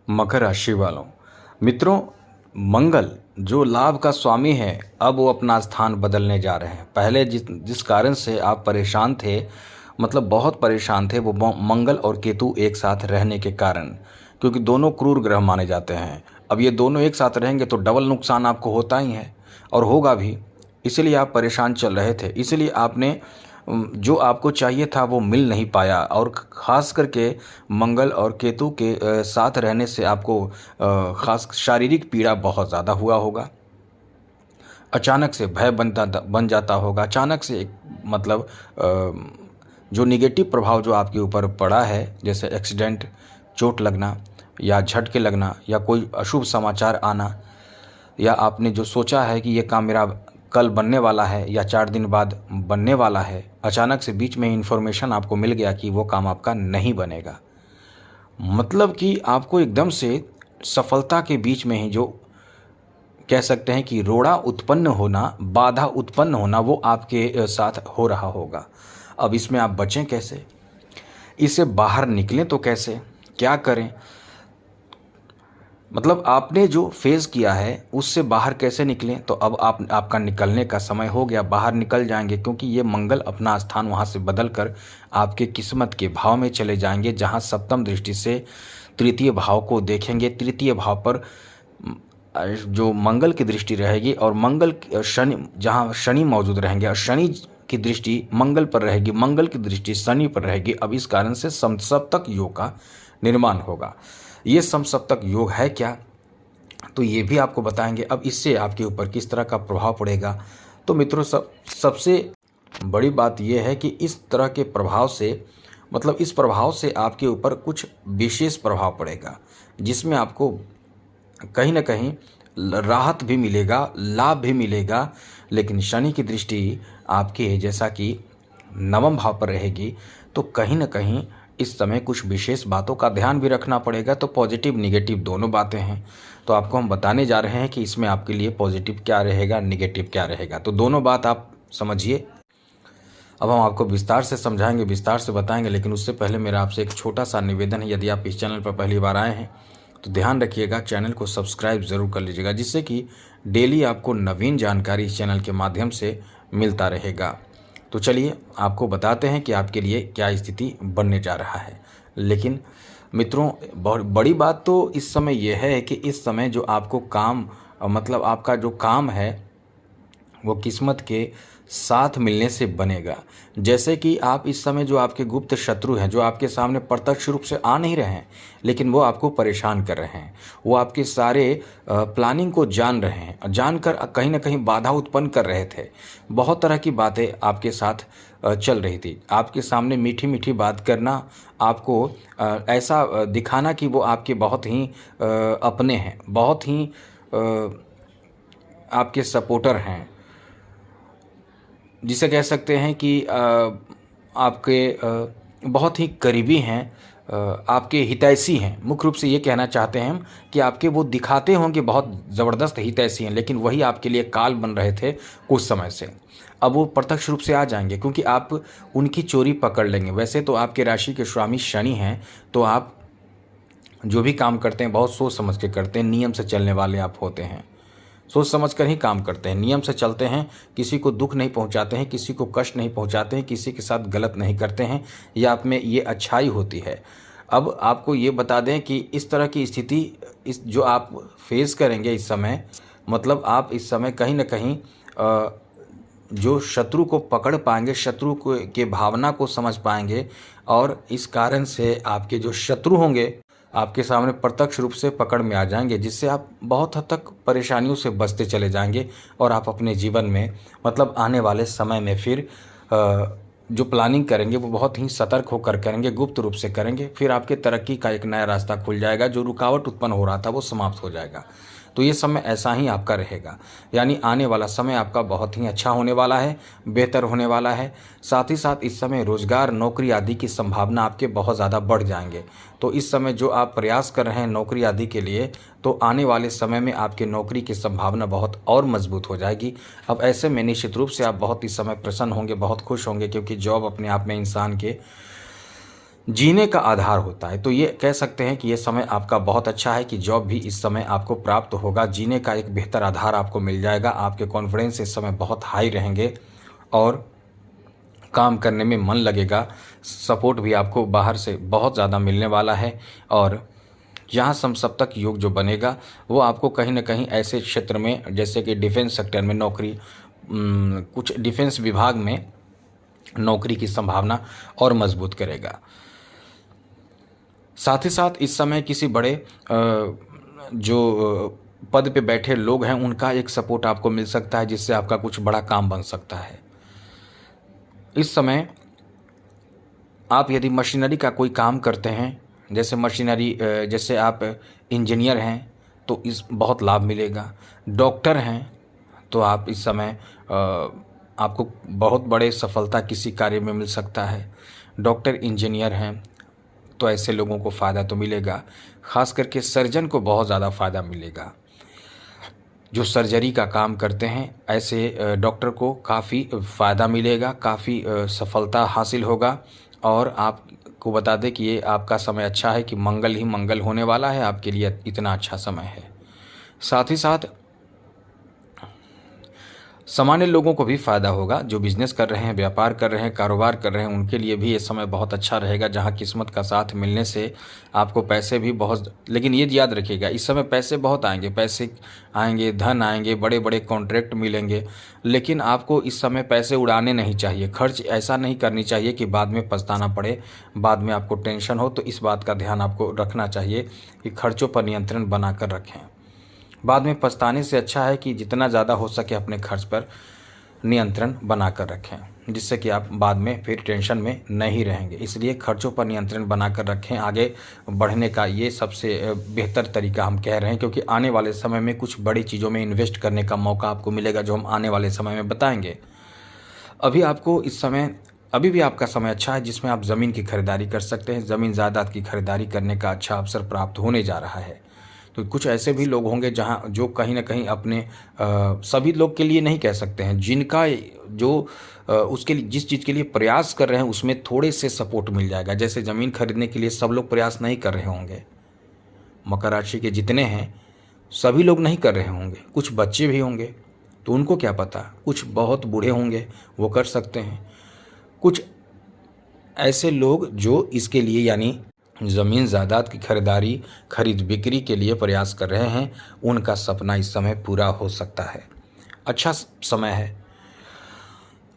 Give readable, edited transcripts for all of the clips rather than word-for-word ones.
मकर राशि वालों, मित्रों, मंगल जो लाभ का स्वामी है, अब वो अपना स्थान बदलने जा रहे हैं। पहले जिस जिस कारण से आप परेशान थे, मतलब बहुत परेशान थे, वो मंगल और केतु एक साथ रहने के कारण, क्योंकि दोनों क्रूर ग्रह माने जाते हैं। अब ये दोनों एक साथ रहेंगे तो डबल नुकसान आपको होता ही है और होगा भी। इसलिए आप परेशान चल रहे थे, इसलिए आपने जो आपको चाहिए था वो मिल नहीं पाया, और ख़ास करके मंगल और केतु के साथ रहने से आपको ख़ास शारीरिक पीड़ा बहुत ज़्यादा हुआ होगा। अचानक से भय बन जाता होगा। अचानक से एक मतलब जो निगेटिव प्रभाव जो आपके ऊपर पड़ा है, जैसे एक्सीडेंट, चोट लगना या झटके लगना या कोई अशुभ समाचार आना, या आपने जो सोचा है कि ये काम मेरा कल बनने वाला है या 4 दिन बाद बनने वाला है, अचानक से बीच में इन्फॉर्मेशन आपको मिल गया कि वो काम आपका नहीं बनेगा। मतलब कि आपको एकदम से सफलता के बीच में ही जो कह सकते हैं कि रोड़ा उत्पन्न होना, बाधा उत्पन्न होना, वो आपके साथ हो रहा होगा। अब इसमें आप बचें कैसे? इससे बाहर निकलें तो कैसे? क्या करें? मतलब आपने जो फेस किया है उससे बाहर कैसे निकलें? तो अब आपका निकलने का समय हो गया, बाहर निकल जाएंगे, क्योंकि ये मंगल अपना स्थान वहाँ से बदल कर आपके किस्मत के भाव में चले जाएंगे, जहाँ सप्तम दृष्टि से तृतीय भाव को देखेंगे। तृतीय भाव पर जो मंगल की दृष्टि रहेगी, और मंगल शनि, जहाँ शनि मौजूद रहेंगे, और शनि की दृष्टि मंगल पर रहेगी, मंगल की दृष्टि शनि पर रहेगी। अब इस कारण से समसप्तक योग का निर्माण होगा। ये समसप्तक योग है क्या, तो ये भी आपको बताएंगे। अब इससे आपके ऊपर किस तरह का प्रभाव पड़ेगा। तो मित्रों, सबसे बड़ी बात यह है कि इस तरह के प्रभाव से, मतलब इस प्रभाव से आपके ऊपर कुछ विशेष प्रभाव पड़ेगा, जिसमें आपको कहीं ना कहीं राहत भी मिलेगा, लाभ भी मिलेगा। लेकिन शनि की दृष्टि आपके जैसा कि नवम भाव पर रहेगी, तो कहीं ना कहीं इस समय कुछ विशेष बातों का ध्यान भी रखना पड़ेगा। तो पॉजिटिव निगेटिव दोनों बातें हैं, तो आपको हम बताने जा रहे हैं कि इसमें आपके लिए पॉजिटिव क्या रहेगा, निगेटिव क्या रहेगा। तो दोनों बात आप समझिए। अब हम आपको विस्तार से समझाएंगे, विस्तार से बताएंगे, लेकिन उससे पहले मेरा आपसे एक छोटा सा निवेदन है। यदि आप इस चैनल पर पहली बार आए हैं तो ध्यान रखिएगा, चैनल को सब्सक्राइब ज़रूर कर लीजिएगा, जिससे कि डेली आपको नवीन जानकारी इस चैनल के माध्यम से मिलता रहेगा। तो चलिए आपको बताते हैं कि आपके लिए क्या स्थिति बनने जा रहा है। लेकिन मित्रों, बहुत बड़ी बात तो इस समय यह है कि इस समय जो आपको काम, मतलब आपका जो काम है वो किस्मत के साथ मिलने से बनेगा। जैसे कि आप इस समय जो आपके गुप्त शत्रु हैं, जो आपके सामने प्रत्यक्ष रूप से आ नहीं रहे हैं, लेकिन वो आपको परेशान कर रहे हैं, वो आपके सारे प्लानिंग को जान रहे हैं, जानकर कहीं ना कहीं बाधा उत्पन्न कर रहे थे। बहुत तरह की बातें आपके साथ चल रही थी। आपके सामने मीठी मीठी बात करना, आपको ऐसा दिखाना कि वो आपके बहुत ही अपने हैं, बहुत ही आपके सपोर्टर हैं, जिसे कह सकते हैं कि आपके बहुत ही करीबी हैं, आपके हितैषी हैं। मुख्य रूप से ये कहना चाहते हैं हम कि आपके वो दिखाते होंगे बहुत ज़बरदस्त हितैषी हैं, लेकिन वही आपके लिए काल बन रहे थे कुछ समय से। अब वो प्रत्यक्ष रूप से आ जाएंगे, क्योंकि आप उनकी चोरी पकड़ लेंगे। वैसे तो आपके राशि के स्वामी शनि हैं, तो आप जो भी काम करते हैं बहुत सोच समझ के करते हैं, नियम से चलने वाले आप होते हैं, सोच समझ कर ही काम करते हैं, नियम से चलते हैं, किसी को दुख नहीं पहुंचाते हैं, किसी को कष्ट नहीं पहुंचाते हैं, किसी के साथ गलत नहीं करते हैं। यह आप में ये अच्छाई होती है। अब आपको ये बता दें कि इस तरह की स्थिति इस जो आप फेस करेंगे इस समय, मतलब आप इस समय कहीं ना कहीं जो शत्रु को पकड़ पाएंगे, शत्रु को के भावना को समझ पाएंगे, और इस कारण से आपके जो शत्रु होंगे आपके सामने प्रत्यक्ष रूप से पकड़ में आ जाएंगे, जिससे आप बहुत हद तक परेशानियों से बचते चले जाएंगे। और आप अपने जीवन में, मतलब आने वाले समय में फिर जो प्लानिंग करेंगे वो बहुत ही सतर्क होकर करेंगे, गुप्त रूप से करेंगे। फिर आपके तरक्की का एक नया रास्ता खुल जाएगा, जो रुकावट उत्पन्न हो रहा था वो समाप्त हो जाएगा। तो ये समय ऐसा ही आपका रहेगा, यानी आने वाला समय आपका बहुत ही अच्छा होने वाला है, बेहतर होने वाला है। साथ ही साथ इस समय रोजगार, नौकरी आदि की संभावना आपके बहुत ज़्यादा बढ़ जाएंगे। तो इस समय जो आप प्रयास कर रहे हैं नौकरी आदि के लिए, तो आने वाले समय में आपके नौकरी की संभावना बहुत और मजबूत हो जाएगी। अब ऐसे में निश्चित रूप से आप बहुत इस समय प्रसन्न होंगे, बहुत खुश होंगे, क्योंकि जॉब अपने आप में इंसान के जीने का आधार होता है। तो ये कह सकते हैं कि ये समय आपका बहुत अच्छा है कि जॉब भी इस समय आपको प्राप्त होगा, जीने का एक बेहतर आधार आपको मिल जाएगा, आपके कॉन्फिडेंस इस समय बहुत हाई रहेंगे और काम करने में मन लगेगा। सपोर्ट भी आपको बाहर से बहुत ज़्यादा मिलने वाला है और यहाँ समसप्तक योग जो बनेगा वो आपको कहीं न कहीं ऐसे क्षेत्र में जैसे कि डिफेंस सेक्टर में नौकरी, कुछ डिफेंस विभाग में नौकरी की संभावना और मजबूत करेगा। साथ ही साथ इस समय किसी बड़े जो पद पे बैठे लोग हैं उनका एक सपोर्ट आपको मिल सकता है, जिससे आपका कुछ बड़ा काम बन सकता है। इस समय आप यदि मशीनरी का कोई काम करते हैं, जैसे मशीनरी, जैसे आप इंजीनियर हैं तो इस बहुत लाभ मिलेगा। डॉक्टर हैं तो आप इस समय आपको बहुत बड़े सफलता किसी कार्य में मिल सकता है। डॉक्टर, इंजीनियर हैं तो ऐसे लोगों को फ़ायदा तो मिलेगा। ख़ास करके सर्जन को बहुत ज़्यादा फ़ायदा मिलेगा। जो सर्जरी का काम करते हैं ऐसे डॉक्टर को काफ़ी फ़ायदा मिलेगा, काफ़ी सफलता हासिल होगा। और आपको बता दें कि ये आपका समय अच्छा है कि मंगल ही मंगल होने वाला है, आपके लिए इतना अच्छा समय है। साथ ही साथ सामान्य लोगों को भी फ़ायदा होगा, जो बिज़नेस कर रहे हैं, व्यापार कर रहे हैं, कारोबार कर रहे हैं, उनके लिए भी ये समय बहुत अच्छा रहेगा, जहां किस्मत का साथ मिलने से आपको पैसे भी बहुत, लेकिन ये याद रखिएगा इस समय पैसे बहुत आएंगे, पैसे आएंगे, धन आएंगे, बड़े बड़े कॉन्ट्रैक्ट मिलेंगे, लेकिन आपको इस समय पैसे उड़ाने नहीं चाहिए। खर्च ऐसा नहीं करनी चाहिए कि बाद में पछताना पड़े, बाद में आपको टेंशन हो। तो इस बात का ध्यान आपको रखना चाहिए कि खर्चों पर नियंत्रण बना कर रखें। बाद में पछताने से अच्छा है कि जितना ज़्यादा हो सके अपने खर्च पर नियंत्रण बना कर रखें, जिससे कि आप बाद में फिर टेंशन में नहीं रहेंगे। इसलिए खर्चों पर नियंत्रण बना कर रखें। आगे बढ़ने का ये सबसे बेहतर तरीका हम कह रहे हैं, क्योंकि आने वाले समय में कुछ बड़ी चीज़ों में इन्वेस्ट करने का मौका आपको मिलेगा, जो हम आने वाले समय में बताएंगे। अभी आपको इस समय, अभी भी आपका समय अच्छा है जिसमें आप ज़मीन की खरीदारी कर सकते हैं। ज़मीन जायदाद की खरीदारी करने का अच्छा अवसर प्राप्त होने जा रहा है। तो कुछ ऐसे भी लोग होंगे जहाँ जो कहीं न कहीं अपने, सभी लोग के लिए नहीं कह सकते हैं, जिनका जो उसके लिए जिस चीज़ के लिए प्रयास कर रहे हैं उसमें थोड़े से सपोर्ट मिल जाएगा। जैसे ज़मीन खरीदने के लिए सब लोग प्रयास नहीं कर रहे होंगे, मकर राशि के जितने हैं सभी लोग नहीं कर रहे होंगे, कुछ बच्चे भी होंगे तो उनको क्या पता, कुछ बहुत बूढ़े होंगे वो कर सकते हैं। कुछ ऐसे लोग जो इसके लिए यानी ज़मीन जायदाद की खरीद बिक्री के लिए प्रयास कर रहे हैं, उनका सपना इस समय पूरा हो सकता है। अच्छा समय है,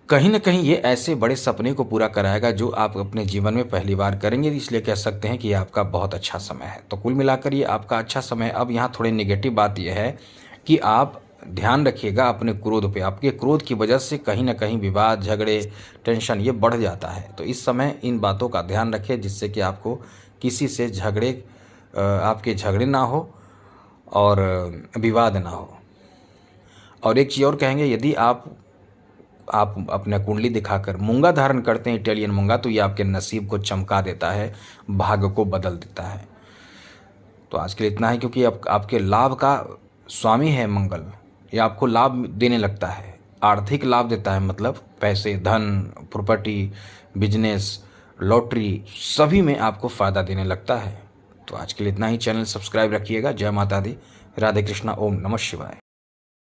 कहीं न कहीं ये ऐसे बड़े सपने को पूरा कराएगा जो आप अपने जीवन में पहली बार करेंगे, इसलिए कह सकते हैं कि ये आपका बहुत अच्छा समय है। तो कुल मिलाकर ये आपका अच्छा समय है। अब यहाँ थोड़ी नेगेटिव बात यह है कि आप ध्यान रखिएगा अपने क्रोध पे। आपके क्रोध की वजह से कहीं न कहीं विवाद, झगड़े, टेंशन ये बढ़ जाता है। तो इस समय इन बातों का ध्यान रखें, जिससे कि आपको किसी से आपके झगड़े ना हो और विवाद ना हो। और एक चीज़ और कहेंगे, यदि आप अपना कुंडली दिखाकर मूंगा धारण करते हैं, इटालियन मूंगा, तो ये आपके नसीब को चमका देता है, भाग्य को बदल देता है। तो आज के लिए इतना है, क्योंकि आपके लाभ का स्वामी है मंगल, ये आपको लाभ देने लगता है, आर्थिक लाभ देता है, मतलब पैसे, धन, प्रॉपर्टी, बिजनेस, लॉटरी, सभी में आपको फ़ायदा देने लगता है। तो आज के लिए इतना ही। चैनल सब्सक्राइब रखिएगा। जय माता दी, राधे कृष्णा, ओम नमः शिवाय।